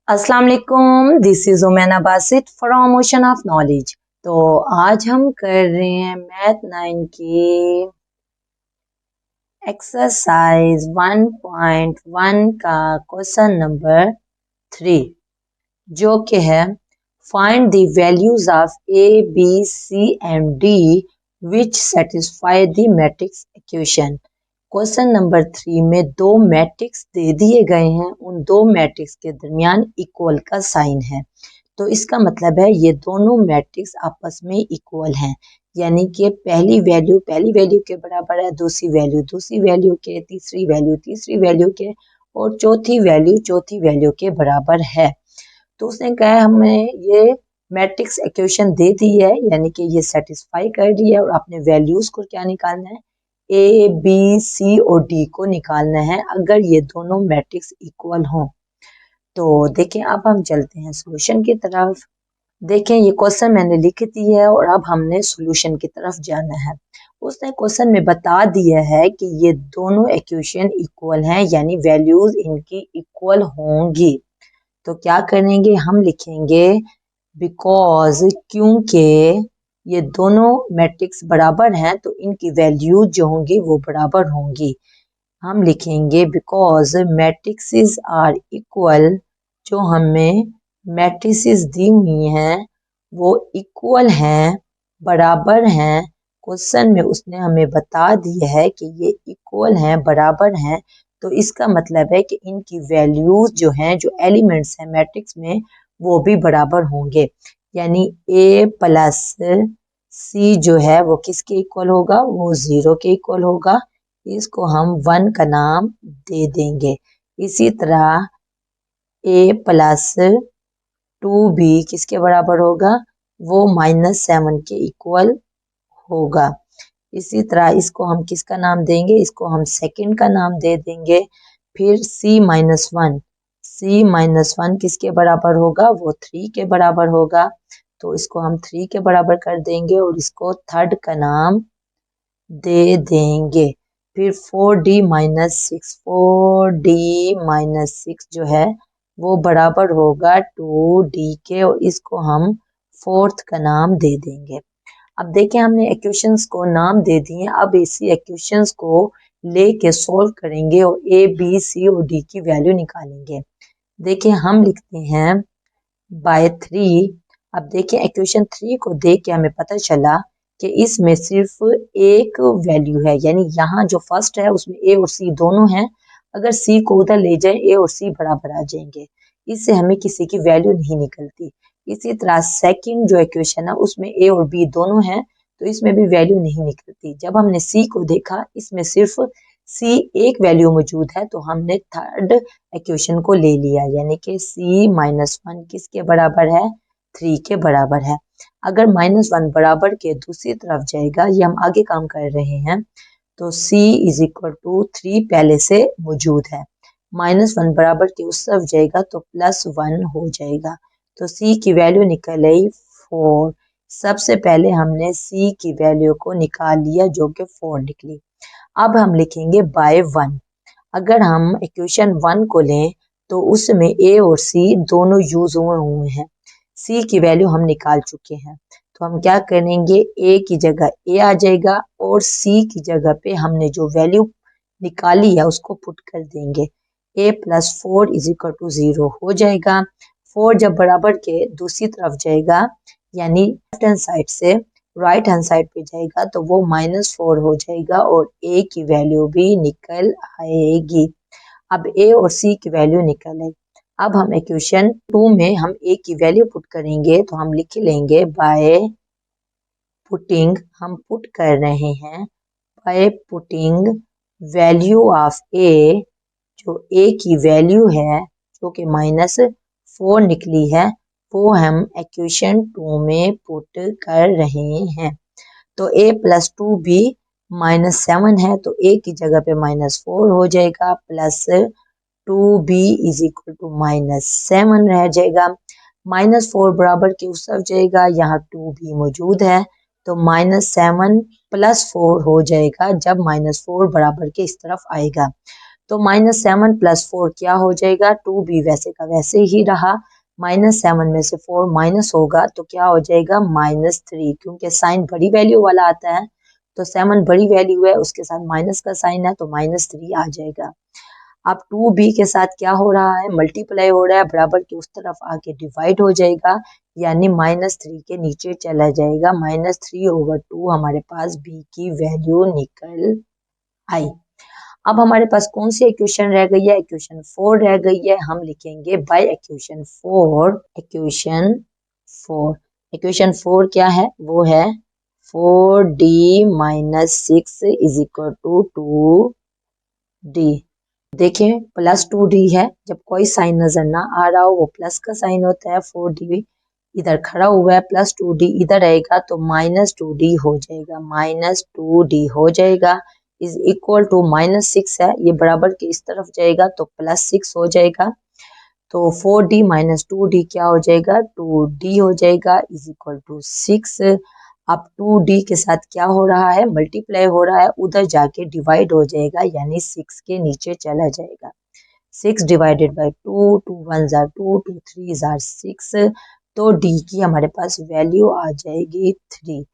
अस्सलाम वालेकुम, this is Umaina Basit from ocean of knowledge. तो आज हम कर रहे हैं मैथ 9 की एक्सरसाइज 1.1 का क्वेश्चन नंबर 3, जो कि है find the values of A B C and D which satisfy the matrix equation. Question number 3 में दो मैट्रिक्स दे दिए गए हैं, उन दो मैट्रिक्स के दरमियान इक्वल का साइन है। तो इसका मतलब है ये दोनों मैट्रिक्स आपस में इक्वल हैं, यानी कि पहली वैल्यू के बराबर है, दूसरी वैल्यू के, तीसरी वैल्यू के और चौथी वैल्यू के बराबर है। तो उसने कहा है हमें ये मैट्रिक्स इक्वेशन दे दी है, यानी कि ये सेटिस्फाई कर रही है और अपने वैल्यूज को क्या निकालना है, ए बी सी और डी को निकालना है अगर ये दोनों मैट्रिक्स इक्वल हों। तो देखें, अब हम चलते हैं सॉल्यूशन की तरफ। देखें, ये क्वेश्चन मैंने लिख दी है और अब हमने सॉल्यूशन की तरफ जाना है। उसने क्वेश्चन में बता दिया है कि ये दोनों इक्वेशन इक्वल हैं, यानी वैल्यूज इनकी इक्वल होंगी। तो क्या करेंगे, हम लिखेंगे बिकॉज, क्योंकि ये दोनों मैट्रिक्स बराबर हैं तो इनकी वैल्यूज जो होंगी वो बराबर होंगी। हम लिखेंगे बिकॉज मैट्रिक्सेस आर इक्वल, जो हमें मैट्रिसेस दी हुई हैं वो इक्वल हैं, बराबर हैं। क्वेश्चन में उसने हमें बता दिया है कि ये इक्वल हैं, बराबर हैं, तो इसका मतलब है कि इनकी वैल्यूज जो हैं, जो एलिमेंट्स हैं मैट्रिक्स में, वो भी बराबर होंगे। यानी ए प्लस सी जो है वो किसके इक्वल होगा, वो 0 के इक्वल होगा। इसको हम 1 का नाम दे देंगे। इसी तरह ए प्लस 2b किसके बराबर होगा, वो -7 के इक्वल होगा। इसी तरह इसको हम किसका नाम देंगे, इसको हम सेकंड का नाम दे देंगे। फिर c-1 किसके बराबर होगा, वो 3 के बराबर होगा, तो इसको हम 3 के बराबर कर देंगे और इसको थर्ड का नाम दे देंगे। फिर 4d-6 जो है वो बराबर होगा 2d के और इसको हम फोर्थ का नाम दे देंगे। अब देखें, हमने इक्वेशंस को नाम दे दिए, अब इसी इक्वेशंस को लेके सॉल्व करेंगे और ए बी सी और डी की वैल्यू निकालेंगे। देखिए, हम लिखते हैं बाय 3। अब देखिए, इक्वेशन 3 को देख के हमें पता चला कि इसमें सिर्फ एक वैल्यू है, यानी यहाँ जो फर्स्ट है उसमें ए और सी दोनों हैं। अगर सी को उधर ले जाए ए और सी बराबर आ जाएंगे, इससे हमें किसी की वैल्यू नहीं निकलती। इसी तरह सेकंड जो इक्वेशन है उसमें ए और बी दोनों हैं, तो इसमें भी वैल्यू नहीं निकलती। जब हमने सी को देखा, इसमें सिर्फ सी एक वैल्यू मौजूद है, तो हमने थर्ड इक्वेशन को ले लिया, यानी कि c-1 किसके बराबर है, 3 के बराबर है। अगर -1 बराबर के दूसरी तरफ जाएगा, ये हम आगे काम कर रहे हैं, तो c = 3 पहले से मौजूद है। -1 बराबर के उस तरफ जाएगा तो +1 हो जाएगा, तो c की वैल्यू निकल आई 4। सबसे पहले हमने c की वैल्यू को निकाल लिया, जो कि 4 निकली। अब हम लिखेंगे बाय 1। अगर हम इक्वेशन 1 को लें तो उसमें ए और सी दोनों यूज हुए हैं। सी की वैल्यू हम निकाल चुके हैं, तो हम क्या करेंगे, ए की जगह ए आ जाएगा और सी की जगह पे हमने जो वैल्यू निकाली है उसको पुट कर देंगे। a + 4 = 0 हो जाएगा। 4 जब बराबर के दूसरी तरफ जाएगा, यानी लेफ्ट हैंड साइड से राइट हैंड साइड पे जाएगा, तो वो -4 हो जाएगा और a की वैल्यू भी निकल आएगी। अब a और c की वैल्यू निकल आई। अब हम इक्वेशन 2 में हम a की वैल्यू पुट करेंगे, तो हम लिख लेंगे बाय पुटिंग, हम पुट कर रहे हैं by putting value of a, जो a की वैल्यू है जो कि -4 निकली है, वो हम इक्वेशन 2 में पुट कर रहे हैं। तो a + 2b -7 है, तो a की जगह पे -4 हो जाएगा, प्लस 2b = -7 रह जाएगा। -4 बराबर के उस तरफ जाएगा, यहाँ 2b मौजूद है, तो -7 + 4 हो जाएगा जब -4 बराबर के इस तरफ आएगा। तो -7 + 4 क्या हो जाएगा, 2b वैसे का वैसे ही रहा। -7 में से 4 माइनस होगा तो क्या हो जाएगा, -3, क्योंकि साइन बड़ी वैल्यू वाला आता है तो 7 बड़ी वैल्यू है, उसके साथ माइनस का साइन है तो -3 आ जाएगा। अब 2b के साथ क्या हो रहा है, मल्टीप्लाई हो रहा है, बराबर के उस तरफ आके डिवाइड हो जाएगा, यानी -3 के नीचे चला जाएगा। -3/2 हमारे पास b की वैल्यू निकल आई। अब हमारे पास कौन सी इक्वेशन रह गई है, इक्वेशन 4 रह गई है। हम लिखेंगे बाय इक्वेशन 4, इक्वेशन 4 क्या है, वो है 4d - 6 = 2d। देखें +2d है, जब कोई साइन नजर ना आ रहा हो वो प्लस का साइन होता है। 4d इधर खड़ा हुआ है, +2d इधर आएगा तो -2d हो जाएगा, -2d हो जाएगा इज इक्वल टू -6 है, ये बराबर के इस तरफ जाएगा तो +6 हो जाएगा। तो 4d - 2d क्या हो जाएगा, 2d हो जाएगा इज इक्वल टू 6। अब 2d के साथ क्या हो रहा है, मल्टीप्लाई हो रहा है, उधर जाके डिवाइड हो जाएगा, यानी 6 के नीचे चला जाएगा। 6 डिवाइडेड बाई 2, 2 1 जार 2, 2 3 जार 6, तो d की हमारे पास वैल्यू आ जाएगी 3।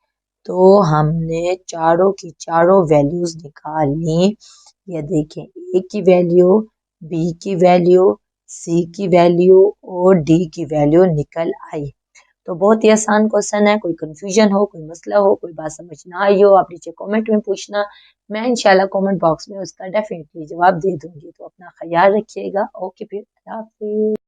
तो हमने चारों की चारों वैल्यूज निकाल ली। ये देखें, a की वैल्यू, b की वैल्यू, c की वैल्यू और d की वैल्यू निकल आई। तो बहुत ही आसान क्वेश्चन है, कोई कंफ्यूजन हो, कोई मसला हो, कोई बात समझ ना आई हो, आप नीचे कमेंट में पूछना, मैं इंशाल्लाह कमेंट बॉक्स में उसका डेफिनेटली जवाब दे दूंगी। तो अपना ख्याल रखिएगा। ओके फिर, अल्लाह हाफिज़।